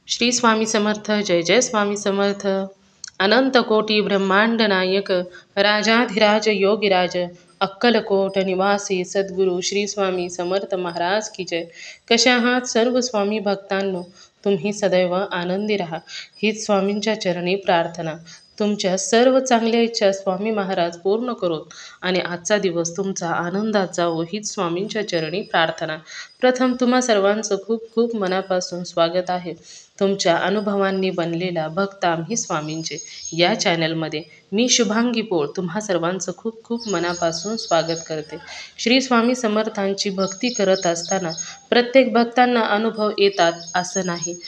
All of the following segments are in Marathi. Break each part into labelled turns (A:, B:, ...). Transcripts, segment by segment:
A: श्री स्वामी समर्थ. जय जय स्वामी समर्थ. अनंत कोटी ब्रह्मांड नायक राजाधिराज योगीराज अक्कलकोट निवासी सद्गुरू श्री स्वामी समर्थ महाराज की जय. कशा आहात सर्व स्वामी भक्तांनो? तुम्ही सदैव आनंदी राहा हीच स्वामींच्या चरणी प्रार्थना. तुमच्या सर्व चांगल्या इच्छा स्वामी महाराज पूर्ण करोत आणि आजचा दिवस तुमचा आनंदात जावो हीच स्वामींच्या चरणी प्रार्थना. प्रथम तुम्हा सर्वांचं खूप खूप मनापासून स्वागत आहे. तुमच्या अनुभवांनी बनलेला भक्त आम्ही स्वामींचे या चॅनलमध्ये मी शुभांगी पोळ तुम्हा सर्वांचं खूप खूप मनापासून स्वागत करते. श्री स्वामी समर्थांची भक्ती करत असताना प्रत्येक भक्तांना अनुभव येतात असं नाही.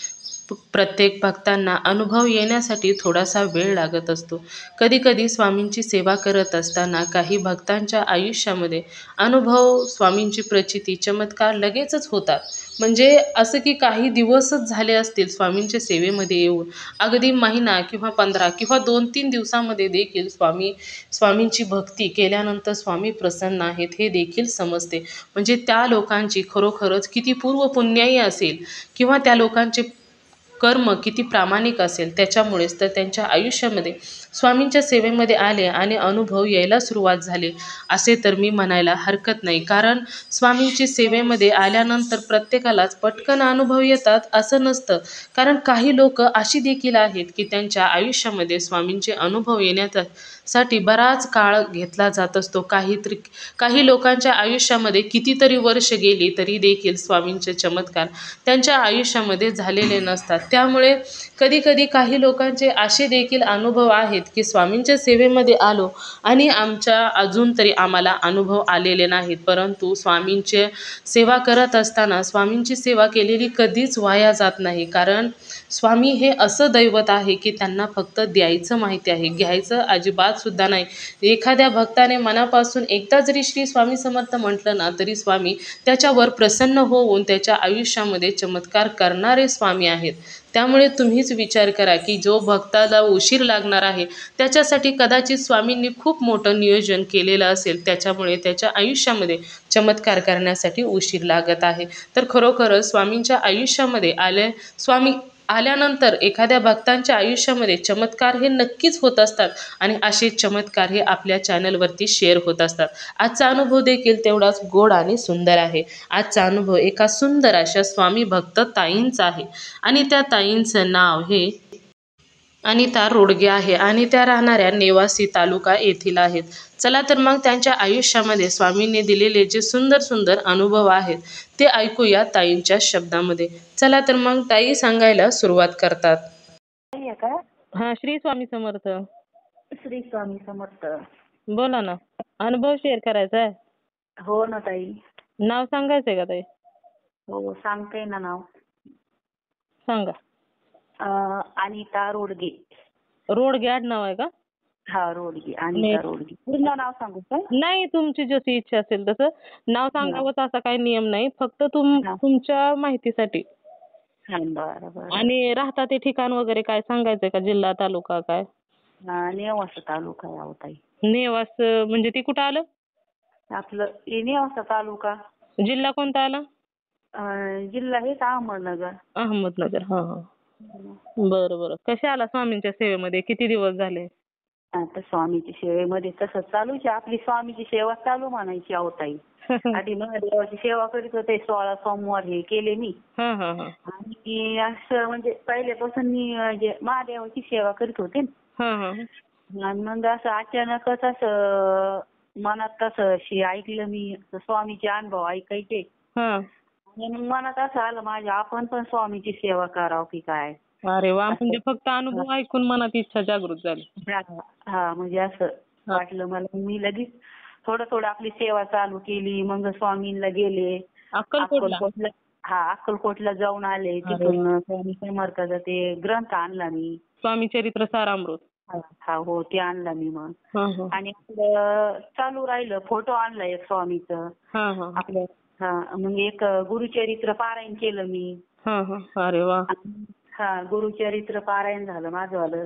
A: प्रत्येक भक्तांना अनुभव येण्यासाठी थोडासा वेळ लागत असतो. कधीकधी स्वामींची सेवा करत असताना काही भक्तांच्या आयुष्यामध्ये अनुभव, स्वामींची प्रचिती, चमत्कार लगेचच होतात. म्हणजे असं की काही दिवसच झाले असतील स्वामींच्या सेवेमध्ये येऊन, अगदी महिना किंवा 15 किंवा 2-3 दिवसामध्ये देखील स्वामींची भक्ती केल्यानंतर स्वामी प्रसन्न आहेत हे देखील समजते. म्हणजे त्या लोकांची खरोखरच किती पूर्व पुण्याई असेल किंवा त्या लोकांचे कर्म किती प्रामाणिक असेल, त्याच्यामुळेच तर त्यांच्या आयुष्यामध्ये स्वामींच्या सेवेमध्ये आले आणि अनुभव यायला सुरुवात झाली असे तर मी म्हणायला हरकत नाही. कारण स्वामींची सेवेमध्ये आल्यानंतर प्रत्येकालाच पटकन अनुभव येतात असं नसतं. कारण काही लोक अशी देखील आहेत की त्यांच्या आयुष्यामध्ये स्वामींचे अनुभव येण्यासाठी बराच काळ घेतला जात असतो. काही लोकांच्या आयुष्यामध्ये कितीतरी वर्ष गेली तरी देखील स्वामींचे चमत्कार त्यांच्या आयुष्यामध्ये झालेले नसतात. त्यामुळे कधीकधी काही लोकांचे असे देखील अनुभव आहेत की स्वामींच्या सेवेमध्ये आलो आणि अजून तरी आम्हाला अनुभव आलेले नाहीत. परंतु स्वामींची सेवा करत असताना स्वामींची सेवा केलेली कधीच वाया जात नाही. कारण स्वामी हे असं दैवत आहे की त्यांना फक्त द्यायचं माहिती आहे, घ्यायचं अजिबात सुद्धा नाही. एखाद्या भक्ताने मनापासून एकदा जरी श्री स्वामी समर्थ म्हटलं ना तरी स्वामी त्याच्यावर प्रसन्न होऊन त्याच्या आयुष्यामध्ये चमत्कार करणारे स्वामी आहेत. त्यामुळे तुम्हीच विचार करा की जो भक्ताला उशीर लागणार आहे त्याच्यासाठी कदाचित स्वामींनी खूप मोठं नियोजन केलेलं असेल, त्याच्यामुळे त्याच्या आयुष्यामध्ये चमत्कार करण्यासाठी उशीर लागत आहे. तर खरोखरच स्वामींच्या आयुष्यामध्ये स्वामी आल्यानंतर एखाद्या भक्तांच्या आयुष्यामध्ये चमत्कार हे नक्कीच होत असतात आणि असे चमत्कार हे आपल्या चॅनलवरती शेअर होत असतात. आजचा अनुभव देखील तेवढाच गोड आणि सुंदर आहे. आजचा अनुभव एका सुंदर अशा स्वामी भक्त ताईंचा आहे आणि त्या ताईंचं नाव हे अनिता रोडगे आहे आणि त्या राहणाऱ्या नेवासी तालुका येथील आहेत. चला तर मग त्यांच्या आयुष्यामध्ये स्वामींनी दिलेले जे सुंदर सुंदर अनुभव आहेत ते ऐकूया ताईंच्या शब्दामध्ये. चला तर मग ताई सांगायला सुरुवात करतात.
B: आहे का?
A: हा, श्री स्वामी समर्थ.
B: श्री स्वामी समर्थ.
A: बोला ना, अनुभव शेअर करायचा आहे.
B: हो ना ताई.
A: नाव सांगायचंय का ताई?
B: हो सांगते ना नाव.
A: सांगा.
B: अनिता रोडगे.
A: रोडगे आडनाव आहे का?
B: हा रोडगे, अनिता रोडगे. पूर्ण नाव सांगू का?
A: नाही, तुमची जशी इच्छा असेल तसं नाव सांगावं असा काही नियम नाही. फक्त तुमच्या माहितीसाठी.
B: बरं.
A: आणि राहता ते ठिकाण वगैरे काय सांगायचंय का? जिल्हा, तालुका काय?
B: नेवासा तालुका आहे ताई.
A: नेवास म्हणजे ते कुठं आलं?
B: आपलं नेवासा तालुका.
A: जिल्हा कोणता आला?
B: जिल्हा हेच अहमदनगर.
A: अहमदनगर. हा हा. बरं. कसे आला स्वामींच्या सेवेमध्ये? किती दिवस झाले?
B: आता स्वामीची सेवेमध्ये तसं चालूच आहे. आपली स्वामीची सेवा चालू म्हणायची आहो ताई. आधी महादेवाची सेवा करीत होते. 16 सोमवार हे केले मी. आणि असं म्हणजे पहिल्यापासून मी महादेवाची सेवा करीत होते. आणि मग असं अचानकच असं मनात तसं ऐकलं मी स्वामीचे अनुभव ऐकायचे. आणि मग मनात असं आलं माझ्या आपण पण स्वामीची सेवा करावं की काय.
A: अरे वा, म्हणजे फक्त अनुभव ऐकून मनात इच्छा जागृत झाली.
B: हा म्हणजे असं वाटलं मला. मी लगेच थोडं आपली सेवा चालू केली. मग स्वामींना गेले. अक्कलकोटला जाऊन आले. तिथून स्वामी समर्थाचा ते ग्रंथ आणला मी,
A: स्वामी चरित्र सारामृत.
B: हो ते आणला मी मग. आणि चालू राहिलं. फोटो आणला एक स्वामीचं आपलं. मग एक गुरुचरित्र पारायण केलं मी.
A: अरे वा.
B: हा गुरुचरित्र पारायण झालं माझं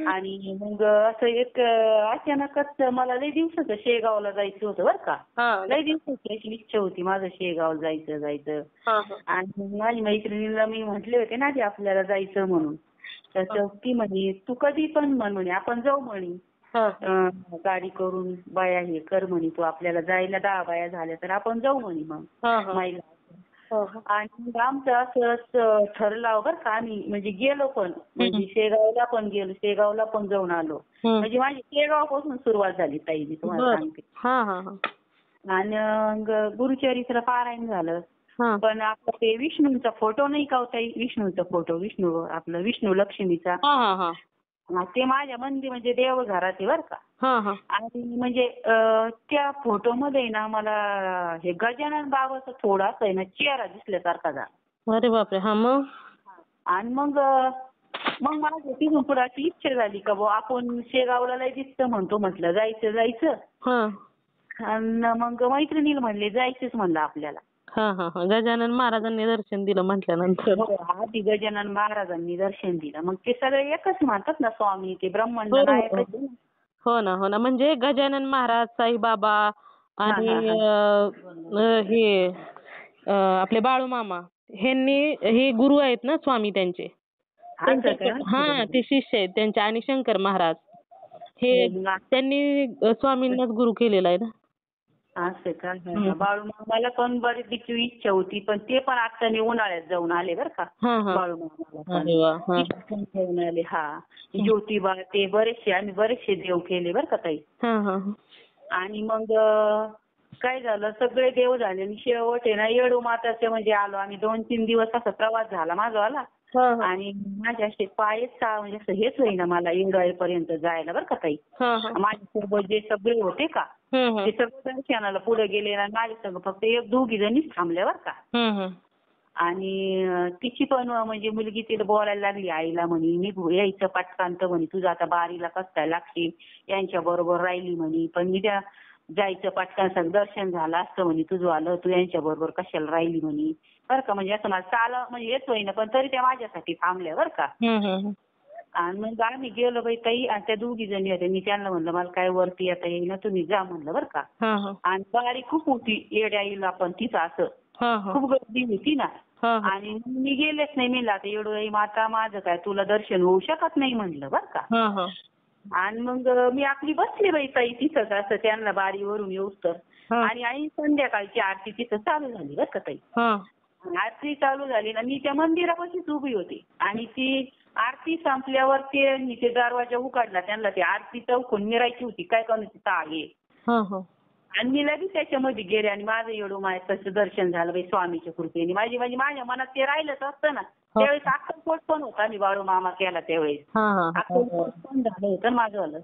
B: आणि मग असं एक अचानकच मला लई दिवसाचं शेगावला जायचं होतं बरं का. लई दिवसाची अशी इच्छा होती माझं शेगाव जायचं. आणि माझ्या मैत्रिणीला मी म्हटले होते ना आधी आपल्याला जायचं म्हणून. तर ती म्हणे तू कधी पण म्हणे आपण जाऊ म्हणे. गाडी करून बाया हे कर म्हणे तू आपल्याला जायला 10 बाया झाल्या तर आपण जाऊ म्हणे मग महिला. आणि मग आमचं असं ठरलं बरं का आम्ही म्हणजे गेलो पण म्हणजे शेगावला पण गेलो शेगावला पण जाऊन आलो. म्हणजे माझी शेगावपासून सुरुवात झाली ताई मी तुम्हाला सांगते. आणि गुरुचरित्र पारायण झालं. पण आपलं ते विष्णूंचा फोटो नाही का ताई विष्णूंचा फोटो आपलं विष्णू लक्ष्मीचा ते माझ्या म्हणजे देवघरात आहे बरं का. आणि म्हणजे त्या फोटोमध्ये ना मला हे गजानन बाबाचा थोडासा आहे ना चेहरा दिसल्यासारखा झाला.
A: अरे बापरे. हा मग
B: आणि मग माझी तिथून पुढे अशी इच्छा झाली का बुवा आपण शेगावला लय दिसतं म्हटलं जायचं. आणि मग मैत्रिणीला म्हणले जायचंच म्हणलं आपल्याला.
A: गजानन महाराजांनी दर्शन दिलं म्हटल्यानंतर.
B: आधी गजानन महाराजांनी दर्शन दिलं मग ते सगळे एकच म्हणतात ना स्वामी ते ब्रह्मांड नायक.
A: हो ना म्हणजे गजानन महाराज साईबाबा आणि हे आपले बाळूमामा हे गुरु आहेत ना स्वामी त्यांचे. ते शिष्य आहेत त्यांचे. आणि शंकर महाराज हे त्यांनी स्वामींनाच गुरु केलेला आहे ना.
B: असं का. बाळूमामाला पण बरीच इच्छा होती पण ते पण आता मी उन्हाळ्यात जाऊन आले बरं का. बाळूमामाला पण जाऊन आले. ज्योतिबा ते आम्ही बरेचसे देव केले बरं का ताई. आणि मग काय झालं सगळे देव झाले आणि शेवट आहे ना येडू माताचे म्हणजे आलो आम्ही 2-3 दिवस असा प्रवास झाला माझावाला. आणि माझ्या असे पायच म्हणजे असं हेच होईना मला इंदोरपर्यंत जायला बरं का ताई. माझ्यासोबत जे सगळे होते का ते सगळे दर्शनाला पुढे गेले आणि माझ्या संग फक्त 1-2 जणीच थांबल्या बरं का. आणि तिची पण म्हणजे मुलगी तिला बोलायला लागली आईला म्हणे मी यायचं पटकांत म्हणे तुझं आता बारीला कसं काय लागशील यांच्या बरोबर राहिली म्हणे पण मी त्या जायचं पटकन दर्शन झालं असतं म्हणे तुझं आलं तू यांच्या बरोबर कशाला राहिली म्हणे बरं का. म्हणजे असं मला चाल म्हणजे येत होईना पण तरी त्या माझ्यासाठी थांबल्या बरं का. आणि मग आम्ही गेलो बाई ताई आणि त्या 2 जणी होत्या मी त्यांना म्हणलं मला काय वरती येता येईना तुम्ही जा म्हणलं बरं का. आणि बारी खूप होती येड्या येईल आपण तिथं असं खूप गर्दी होती ना. आणि मी गेलेच नाही मी आता येडोई माता माझं काय तुला दर्शन होऊ शकत नाही म्हणलं बरं का. आणि मग मी आपली बसली बाई ताई तिथंच असं त्यांना बारीवरून येऊस तर. आणि संध्याकाळची आरती तिथं चालू झाली बरं का ताई. आरती चालू झाली ना मी त्या मंदिरापाशीच उभी होती आणि ती आरती संपल्यावर ते दरवाजा उघडला त्यांना ती आरती चौकून मिरायची होती काय कोणाची आहे. आणि मी लगेच त्याच्यामध्ये गेले आणि माझं एवढं मायचं दर्शन झालं बाई स्वामीच्या कृपेने. माझ्या मनात ते राहिलंच असतं ना. त्यावेळेस अक्कलकोट पण होता मी बाळूमामा केला त्यावेळेस. अक्कलकोट पण झालं होतं माझं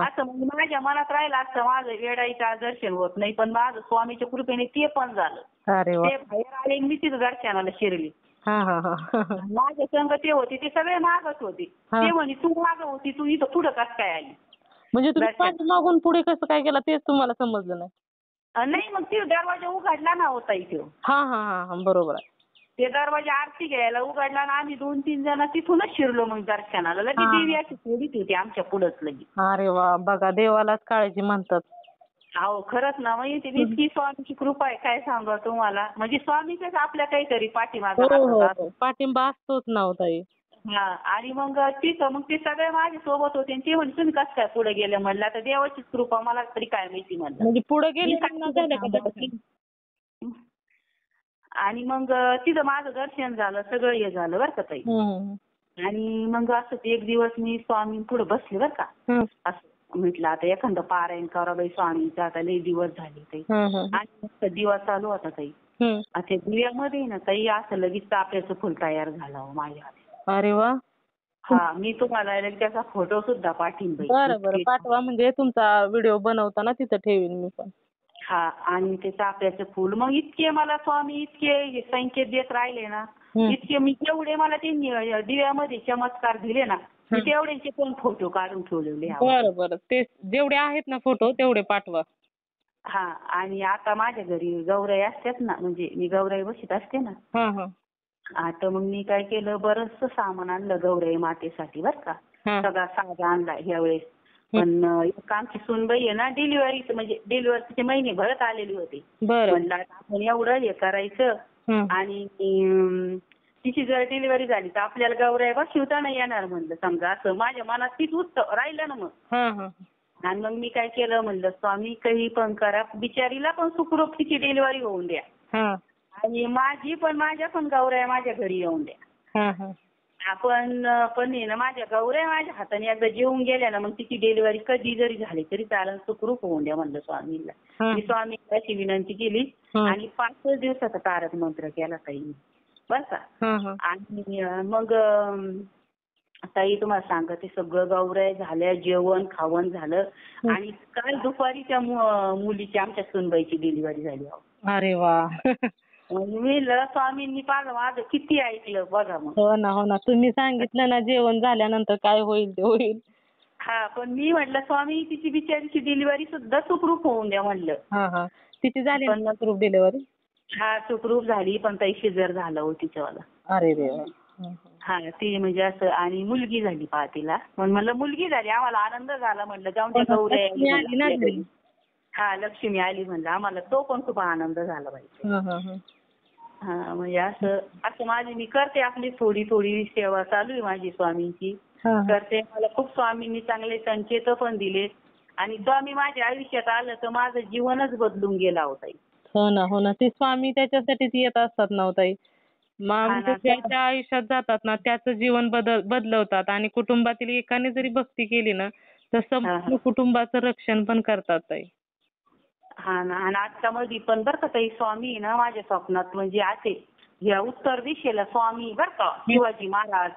B: असं म्हणजे माझ्या मनात राहिलं असतं माझं वेडाईचं दर्शन होत नाही पण माझं स्वामीच्या कृपेने ते पण झालं. ते बाहेर आले मी तिथं दर्शनाला शिरली. माझ्या संग ते होते ते सगळे मागत होते. ते म्हणे तू मागं होती तू इथं पुढं कसं काय आली.
A: म्हणजे तुम्ही मागून पुढे कसं काय केलं तेच तुम्हाला समजलं नाही.
B: नाही मग ते दरवाजा उघडला ना होता इथे.
A: बरोबर आहे.
B: ते दरवाजा आरती घ्यायला उघडला ना आम्ही 2-3 जण तिथूनच शिरलो मग दर्शनाला. लगेच देवी अशी थोडीच होती आमच्या पुढंच लगेच.
A: अरे वा बघा देवालाच काळजी म्हणतात.
B: हो खरंच ना म्हणजे इतकी स्वामीची कृपा आहे काय सांगा तुम्हाला. म्हणजे स्वामीच आपल्या काहीतरी
A: पाठिंबा असतोच ना हो ताई.
B: आणि मग तिथं ते सगळे माझ्या सोबत होते आणि ते म्हणजे तुम्ही कसं काय पुढे गेले म्हणलं आता देवाचीच कृपा मला तरी काय माहिती म्हणलं.
A: म्हणजे पुढे गेले
B: आणि मग तिथं माझं दर्शन झालं सगळं हे झालं बरं का ताई. आणि मग असं एक दिवस मी स्वामी पुढे बसले बरं का. असं म्हटलं आता एखादं पारायण करा बाई स्वामीचं आता लई दिवस झाले ताई. आणि मस्त दिवा चालू होता ताई. आता दिव्यामध्ये ना ताई असं लगेच चाफ्याचं फुल तयार झालं माझ्या हाती.
A: अरे वा.
B: मी तुम्हाला त्याचा फोटो सुद्धा पाठवीन बाई.
A: बरं पाठवा म्हणजे तुमचा व्हिडिओ बनवताना तिथं ठेवीन मी पण.
B: आणि ते चाफ्याचं फुल मग इतके मला स्वामी इतके संकेत देत राहिले ना इतके मी जेवढे मला त्यांनी दिव्यामध्ये चमत्कार दिले ना मी तेवढ्यांचे पण फोटो काढून ठेवलेले.
A: बरं ते जेवढे आहेत ना फोटो तेवढे पाठवा.
B: आणि आता माझ्या घरी गौराई असतात ना म्हणजे मी गौराई बसत असते ना. आता मग मी काय केलं, बरंचसं सामान आणलं गौराई मातेसाठी बरं का. सगळा साज आणला ह्यावेळेस. पण एक आमची सूनबाई आहे ना, डिलिव्हरीचं म्हणजे डिलिव्हरीचे महिने भरत आलेली होती. म्हणलं आता आपण एवढं हे करायचं आणि तिची जर डिलिव्हरी झाली तर आपल्याला गौराई शिवता नाही येणार म्हणलं. समजा असं माझ्या मनात तीच उत्तर राहिलं ना मग. आणि मग मी काय केलं, म्हणलं स्वामी काही पण करा, बिचारीला पण सुखरूप तिची डिलिव्हरी होऊन द्या आणि माझ्या पण गौराया माझ्या घरी येऊन द्या. आपण पण आहे ना, माझ्या गौराया माझ्या हाताने एकदा जेवून गेल्या ना, मग तिची डिलिव्हरी कधी जरी झाली तरी चालेल, सुखरूप होऊन द्या म्हणलं स्वामीला. मी स्वामीला अशी विनंती केली आणि 5 दिवसाचा तारक मंत्र केला ताई बरं का. आणि मग ताई तुम्हाला सांगते, सगळं गौराई झाल्या, जेवण खावण झालं आणि काल दुपारी त्या मुलीची आमच्या सुनबाईची डिलिव्हरी झाली.
A: अरे वा.
B: मी स्वामींनी माझं किती ऐकलं बघा मग.
A: हो ना, हो ना. तुम्ही सांगितलं ना जेवण झाल्यानंतर काय होईल ते होईल.
B: पण मी म्हटलं स्वामी तिची बिचारीची डिलिव्हरी सुद्धा सुखरूप होऊन द्या म्हणलं.
A: तिची झाली सुखरूप डिलिव्हरी?
B: सुखरूप झाली, पण ताई सिझर झालं हो तिच्यावाला.
A: अरे देवा.
B: ती म्हणजे असं, आणि मुलगी झाली पहा तिला. म्हणलं मुलगी झाली, आम्हाला आनंद झाला. म्हणलं जाऊन त्या गौराई लक्ष्मी आली म्हणलं, आम्हाला तो पण खूप आनंद झाला पाहिजे. म्हणजे असं माझी मी करते, आपली थोडी थोडी सेवा चालू आहे माझी स्वामींची करते. मला खूप स्वामींनी चांगले संकेत पण दिले आणि स्वामी माझ्या आयुष्यात आलं तर माझं जीवनच बदलून गेला होता.
A: हो ना, हो ना. ते स्वामी त्याच्यासाठीच येत असतात ना ताई. माणूस ज्याच्या आयुष्यात जातात ना त्याचं जीवन बदलवतात आणि कुटुंबातील एकाने जरी भक्ती केली ना तर संपूर्ण कुटुंबाचं रक्षण पण करतात ताई.
B: ना, आणि आता मध्ये पण बरं का ताई, स्वामी ना माझ्या स्वप्नात म्हणजे असे या उत्तर दिशेला स्वामी बरं का, शिवाजी महाराज,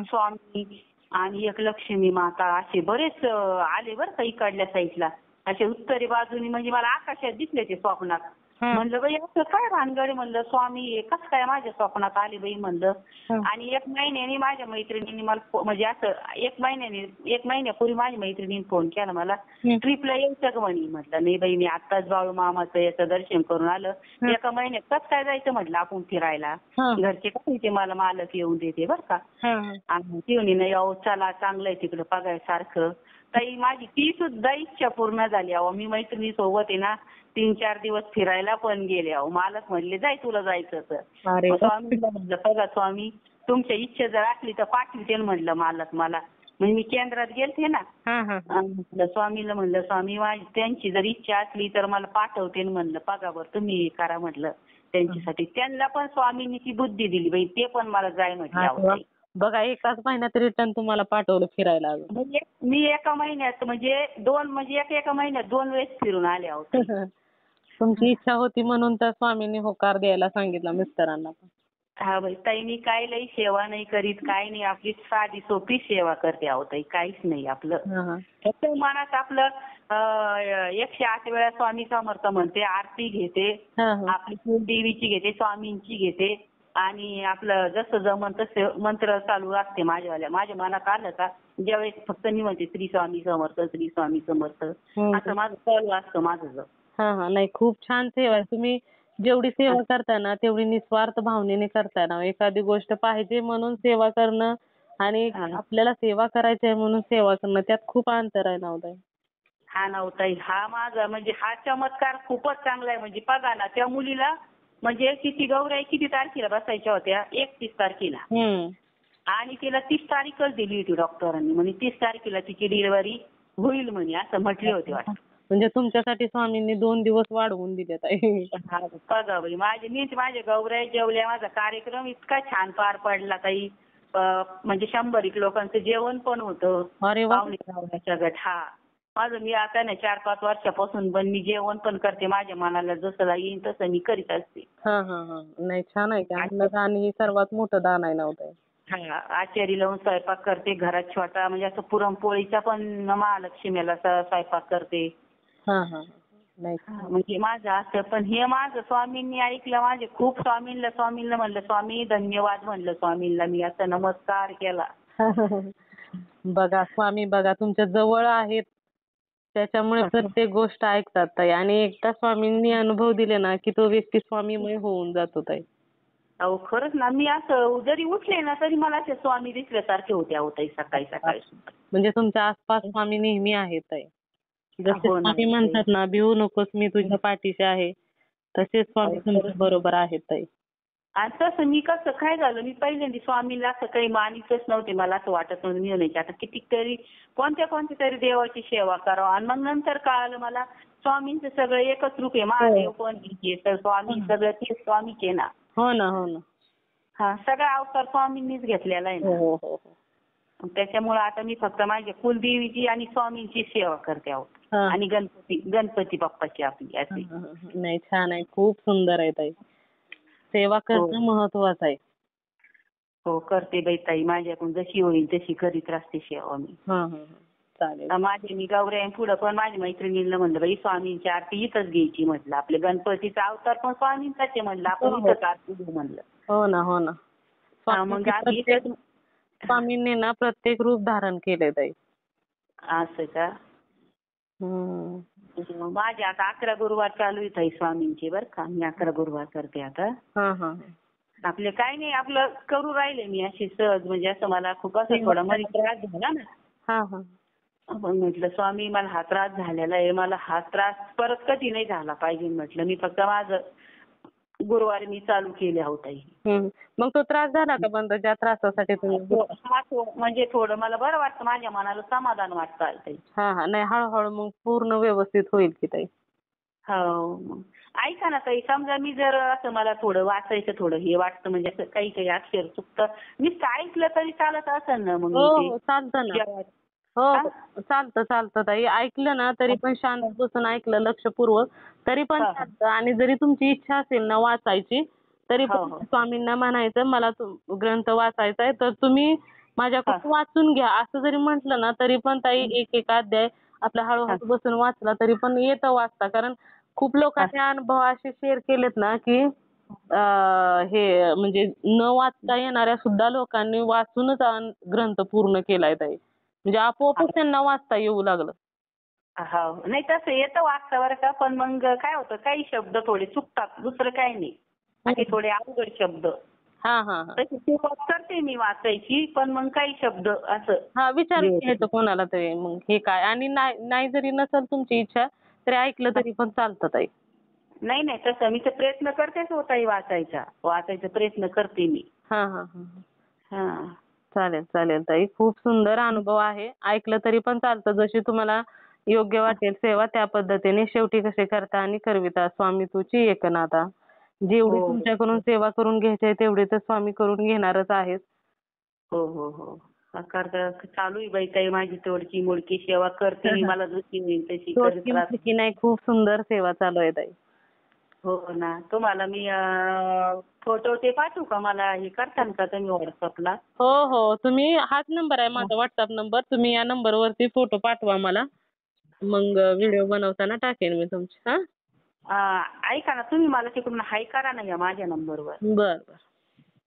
B: स्वामी आणि एक लक्ष्मी माता असे बरेच आले बरं का इकडल्या साईडला. असे उत्तरी बाजूनी म्हणजे मला आकाशात दिसले ते स्वप्नात. म्हणलं बाई असं काय भानगड, म्हणलं स्वामी कसं काय माझ्या स्वप्नात आले बाई म्हणलं. आणि 1 महिन्याने माझ्या मैत्रिणींनी मला म्हणजे असं 1 महिन्यापूर्वी माझ्या मैत्रिणीने फोन केला मला, ट्रिपला यायचं का म्हणे. म्हटलं नाही बाई, मी आत्ताच बाळू मामाचं याचं दर्शन करून आलं. 1 महिन्यात कसं काय जायचं म्हटलं आपण फिरायला, घरचे कसं ते मला मालक येऊन देते बरं का. आणि ती नाही अहो चला, चांगलंय तिकडं बघायसारखं. ताई माझी ती सुद्धा इच्छा पूर्ण झाली. अहो मी मैत्रिणी सोबत आहे ना 3-4 दिवस फिरायला पण गेले. अहो मालक म्हणले जाय तुला जायचं तर. स्वामीला म्हणलं बघा स्वामी तुमच्या इच्छा जर असली तर पाठवते म्हणलं मालक मला. म्हणजे मी केंद्रात गेलते ना. स्वामीला म्हणलं स्वामी त्यांची जर इच्छा असली तर मला पाठवते म्हणलं, बघा बरं तुम्ही करा म्हटलं त्यांच्यासाठी. त्यांना पण स्वामींनी ती बुद्धी दिली बाई, ते पण मला जाय म्हटलं.
A: बघा एकाच महिन्यात रिटर्न तुम्हाला पाठवलं फिरायला.
B: म्हणजे मी एका महिन्यात म्हणजे एका महिन्यात 2 वेळेस फिरून आले आहोत.
A: तुमची इच्छा होती म्हणून तर स्वामींनी होकार द्यायला सांगितलं मिस्टरांना पण.
B: बाई ताई मी काय लई सेवा नाही करीत, काय नाही, आपली साधी सोपी सेवा करते आहो ताई, काहीच नाही आपलं. फक्त मनात आपलं 108 वेळा स्वामी समर्थ म्हणते, आरती घेते, आपली कुलदेवीची घेते, स्वामींची घेते आणि आपलं जसं जमन तसं मंत्र चालू असते माझ्या मनात आलं का ज्यावेळेस फक्त मी म्हणते श्री स्वामी समर्थ, श्री स्वामी समर्थ, असं माझं चालू असतं माझं.
A: नाही खूप छान सेवा. तुम्ही जेवढी सेवा करताय ना तेवढी निस्वार्थ भावनेने करताय ना. एखादी गोष्ट पाहिजे म्हणून सेवा करणं आणि आपल्याला सेवा करायची आहे म्हणून सेवा करणं त्यात खूप अंतर आहे ना ताई.
B: ना ताई, हा माझा म्हणजे हा चमत्कार खूपच चांगला आहे. म्हणजे बघा ना त्या मुलीला म्हणजे तिची गौराई किती तारखेला बसायच्या होत्या, 31 तारखेला, आणि तिला 30 तारीखच दिली होती डॉक्टरांनी. म्हणजे 30 तारखेला तिची डिलिव्हरी होईल म्हणे असं म्हटले होते वाटतं.
A: म्हणजे तुमच्यासाठी स्वामींनी 2 दिवस वाढवून दिले ताई.
B: बघा बाई माझ्या गौराई जेवल्या, माझा कार्यक्रम इतका छान पार पडला ताई. म्हणजे 100 लोकांचं जेवण पण होतं. पाहुणे रावण्याचा गट. माझं मी आता ना 4-5 वर्षापासून पण मी जेवण पण करते. माझ्या मनाला जसं येईल तसं मी करीत असते.
A: नाही छान आहे की, अन्नदान ही सर्वात मोठं दान आहे ना ताई.
B: आचारी लावून स्वयंपाक करते घरात छोटा, म्हणजे असं पुरणपोळीचा पण महालक्ष्मीला स्वयंपाक करते. म्हणजे माझं असं. पण हे माझं स्वामींनी ऐकलं, माझे खूप स्वामींना म्हणलं स्वामी धन्यवाद म्हणलं स्वामींना मी, असं नमस्कार केला.
A: बघा स्वामी बघा तुमच्या जवळ आहेत त्याच्यामुळे प्रत्येक गोष्ट ऐकतात ताई. आणि एकदा स्वामींनी अनुभव दिले ना की तो व्यक्ती स्वामीमय होऊन जातो ताई.
B: अहो खरंच ना, मी असं जरी उठले ना तरी मला असे स्वामी दिसल्यासारखे होते अहो ताई सकाळी सकाळी सुद्धा.
A: म्हणजे तुमच्या आसपास स्वामी नेहमी आहेत ताई. जसे
B: हो ना
A: स्वामी
B: ताई.
A: म्हणतात ना, भिवू नकोस मी तुझ्या पाठीशी आहे, तसेच स्वामी तुमच्या बरोबर आहेत ताई.
B: आणि तसं मी कसं काय झालं, मी पहिल्यांदा स्वामीला असं काही मानितच नव्हते. मला असं वाटत नव्हतं मी म्हणायचे आता कितीतरी कोणत्या तरी देवाची सेवा करावं. आणि मग नंतर कळालं मला स्वामींचं सगळं एकच रूप आहे. महादेव पण हे तर स्वामी सगळं ते स्वामीच आहे ना.
A: हो ना, हो ना.
B: हा सगळा अवतार स्वामींनीच घेतलेला आहे
A: हो
B: ना.
A: हो हो हो.
B: त्याच्यामुळे आता मी फक्त माझ्या कुलदेवीची आणि स्वामींची सेवा करते आहोत.
A: हा.
B: आणि गणपती बाप्पाची आपली अशी.
A: हा, हा, हा. नाही छान आहे, खूप सुंदर आहे ताई. सेवा करणं महत्वाचं आहे.
B: हो करते बाई ताई, माझ्याकडून जशी होईल तशी करीत राहते सेवा मी.
A: हा हा हा. चालेल.
B: मी गौऱ्या पुढं पण माझ्या मैत्रिणींना म्हणलं बाई स्वामींची आरती इथंच घ्यायची म्हटलं. आपल्या गणपतीचा अवतार पण स्वामींचाच आहे म्हणलं, आपण इथंच आरती घेऊ म्हणलं.
A: हो ना, हो ना.
B: मग आम्ही इथंच.
A: स्वामींनी ना प्रत्येक रूप धारण केले ताई.
B: असं का? माझे आता 11 गुरुवार चालू आहे ताई स्वामींचे बरं का. मी 11 गुरुवार करते आता.
A: हा हा.
B: आपले काय नाही, आपलं करू राहिले मी अशी सहज. म्हणजे असं मला खूप असं थोडा मध्ये त्रास झाला ना.
A: हा हा.
B: आपण म्हटलं स्वामी मला हा त्रास झालेला आहे, मला हा त्रास परत कधी नाही झाला पाहिजे म्हटलं. मी फक्त माझं गुरुवारी मी चालू केले आहोत ताई.
A: मग तो त्रास झाला का बंद, ज्या त्रासासाठी तुम्ही?
B: म्हणजे थोडं मला बरं वाटतं, माझ्या मनाला समाधान वाटतं ताई.
A: हा हा. नाही हळूहळू मग पूर्ण व्यवस्थित होईल की ताई.
B: हो. ऐका ना ताई, समजा मी जर असं मला थोडं वाचायचं थोडं हे वाटतं, म्हणजे असं काही काही अक्षर चुकतं, मी ऐकलं तरी चालत असेल ना मग?
A: हो चालतं ना. हो चालतं ताई. ऐकलं ना तरी पण शांत बसून ऐकलं लक्षपूर्वक तरी पण चालतं. आणि जरी तुमची इच्छा असेल ना वाचायची तरी पण स्वामींना म्हणायचं मला ग्रंथ वाचायचा आहे तर तुम्ही माझ्याकडून वाचून घ्या, असं जरी म्हटलं ना तरी पण ताई एक एक अध्याय आपला हळूहळू बसून वाचला तरी पण येतं वाचता. कारण खूप लोकांचे अनुभव असे शेअर केलेत ना की हे म्हणजे न वाचता येणाऱ्या सुद्धा लोकांनी वाचूनच ग्रंथ पूर्ण केलाय ताई. म्हणजे आपोआपच त्यांना वाचता येऊ लागलं.
B: हो. नाही तसं येतं वाचता बरं का, पण मग काय होतं काही शब्द थोडे चुकतात, दुसरं काही नाही. आणि थोडे अवघड शब्द.
A: हा हा.
B: तशी सुरुवात करते मी वाचायची, पण मग काही शब्द असं.
A: हा विचारून घ्यायचं कोणाला तरी मग हे काय. आणि नाही जरी नसेल तुमची इच्छा तरी ऐकलं तरी पण चालतं ताई.
B: नाही नाही तसं मी तर प्रयत्न करतेच होताही वाचायचा प्रयत्न करते मी.
A: हा हा हा.
B: हा.
A: चालेल ताई. खूप सुंदर अनुभव आहे. ऐकलं तरी पण चालतं. जशी तुम्हाला योग्य वाटेल सेवा त्या पद्धतीने. शेवटी कसे करता आणि करविता स्वामी तुझी एकनाथा. जेवढी तुमच्याकडून सेवा करून घ्यायची आहे तेवढी तर स्वामी करून घेणारच आहेत.
B: हो हो हो. चालू आहे बाई ताई माझी तोडकी मोडकी सेवा करते मी, मला जशी होईल तशी करत राहते.
A: की नाही खूप सुंदर सेवा चालू आहे ताई.
B: हो ना. तुम्हाला मी फोटो ते पाठवू का, मला हे करताल का तुम्ही व्हॉट्सअपला?
A: हो तुम्ही हाच नंबर आहे माझा व्हॉट्सअप नंबर. तुम्ही या नंबरवरती फोटो पाठवा मला. मग व्हिडिओ बनवताना टाकेन मी तुमचे.
B: ऐका ना, तुम्ही मला तिकडून हाय करा ना या माझ्या नंबरवर.
A: बर.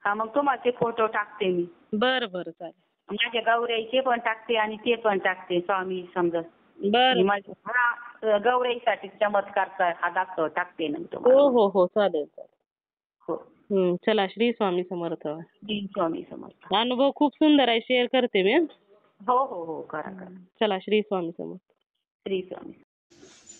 B: हा मग तुम्हाला ते फोटो टाकते मी.
A: बर चालेल. माझ्या
B: गौराईचे पण टाकते आणि ते पण टाकते स्वामी समजा. गौराईसाठी चमत्कारचा हा टाकते नंतर.
A: हो चालेल.
B: हो.
A: चला श्री स्वामी समर्थ.
B: श्री स्वामी समर्थ.
A: अनुभव खूप सुंदर आहे, शेअर करते मी.
B: हो करा.
A: चला श्री स्वामी समर्थ.
B: श्री स्वामी.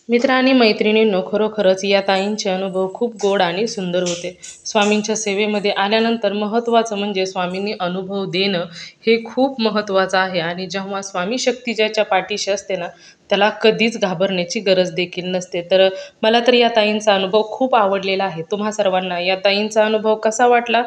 A: मित्र आणि मैत्रिणींनो, खरोखरच या ताईंचे अनुभव खूप गोड आणि सुंदर होते. स्वामींच्या सेवेमध्ये आल्यानंतर महत्त्वाचं म्हणजे स्वामींनी अनुभव देणं हे खूप महत्त्वाचं आहे. आणि जेव्हा स्वामी शक्ती ज्याच्या पाठीशी असते ना त्याला कधीच घाबरण्याची गरज देखील नसते. तर मला तर या ताईंचा अनुभव खूप आवडलेला आहे. तुम्हा सर्वांना या ताईंचा अनुभव कसा वाटला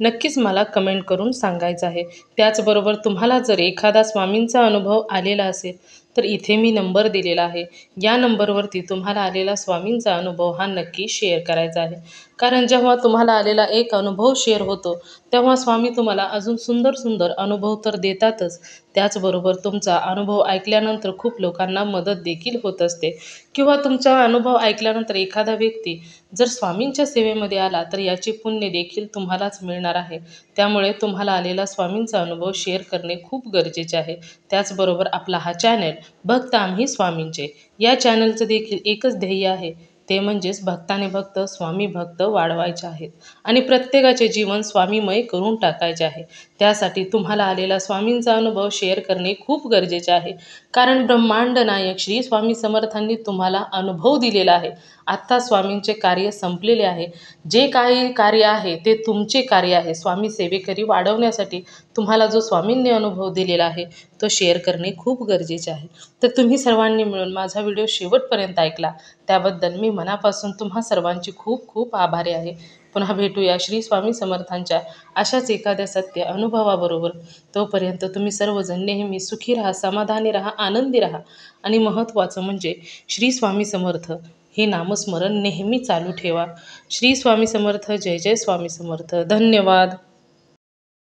A: नक्कीच मला कमेंट करून सांगायचं आहे. त्याचबरोबर तुम्हाला जर एखादा स्वामींचा अनुभव आलेला असेल तर इथे मी नंबर दिलेला आहे. या नंबरवरती तुम्हाला आलेला स्वामींचा अनुभव हा नक्की शेअर करायचा आहे. कारण जेव्हा तुम्हाला आलेला एक अनुभव शेअर होतो तेव्हा स्वामी तुम्हाला अजून सुंदर अनुभव तर देतातच. त्याचबरोबर तुमचा अनुभव ऐकल्यानंतर खूप लोकांना मदत देखील होत असते. किंवा तुमचा अनुभव ऐकल्यानंतर एखादा व्यक्ती जर स्वामींच्या सेवेमध्ये आला तर याचे पुण्य देखील तुम्हालाच मिळणार आहे. त्यामुळे तुम्हाला आलेला स्वामींचा अनुभव शेअर करणे खूप गरजेचे आहे. त्याचबरोबर आपला हा चॅनल भक्त आम्ही स्वामींचे या चॅनलचं देखील एकच ध्येय आहे ते म्हणजेच भक्ताने भक्त स्वामी भक्त वाढवायचे आहेत आणि प्रत्येकाचे जीवन स्वामीमय करून टाकायचे आहे. त्यासाठी तुम्हाला आलेला स्वामींचा अनुभव शेअर करणे खूप गरजेचे आहे. कारण ब्रह्मांड नायक श्री स्वामी समर्थांनी तुम्हाला अनुभव दिलेला आहे. आत्ता स्वामींचे कार्य संपलेले आहे. जे काही कार्य आहे ते तुमचे कार्य आहे. स्वामी सेवेकरी वाढवण्यासाठी तुम्हाला जो स्वामींनी अनुभव दिलेला आहे तो शेअर करणे खूप गरजेचे आहे. तर तुम्ही सर्वांनी मिळून माझा व्हिडिओ शेवटपर्यंत ऐकला त्याबद्दल मी मनापासून तुम्हा सर्वांची खूप खूप आभारी आहे. पुन्हा भेटूया श्री स्वामी समर्थांच्या अशाच एखाद्या सत्य अनुभवाबरोबर. तोपर्यंत तुम्ही सर्वजण नेहमी सुखी राहा, समाधानी राहा, आनंदी राहा आणि महत्त्वाचं म्हणजे श्री स्वामी समर्थ हे नामस्मरण नेहमी चालू ठेवा. श्री स्वामी समर्थ. जय जय स्वामी समर्थ. धन्यवाद.